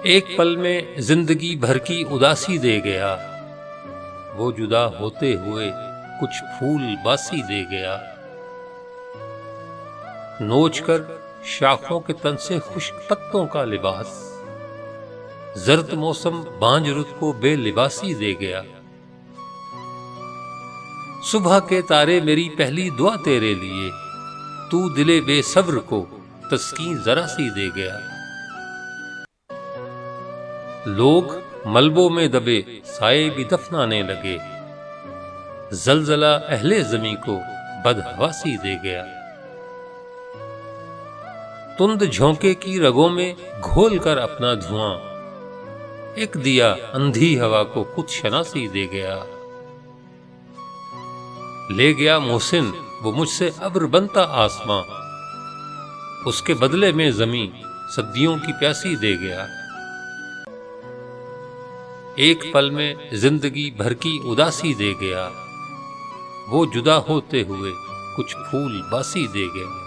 एक पल में जिंदगी भर की उदासी दे गया, वो जुदा होते हुए कुछ फूल बासी दे गया। नोच कर शाखों के तन से खुश्क पत्तों का लिबास, जर्द मौसम बांझ रुत को बेलिबासी दे गया। सुबह के तारे मेरी पहली दुआ तेरे लिए, तू दिले बेसब्र को तस्कीन जरा सी दे गया। लोग मलबों में दबे साए भी दफनाने लगे, जलजला अहले ज़मीं को बदहवासी दे गया। तुंद झोंके की रगों में घोल कर अपना धुआं, एक दिया अंधी हवा को खुद शनासी दे गया। ले गया मोहसिन वो मुझसे अब्र बनता आसमां, उसके बदले में ज़मीं सदियों की प्यासी दे गया। एक पल में जिंदगी भर की उदासी दे गया, वो जुदा होते हुए कुछ फूल बासी दे गया।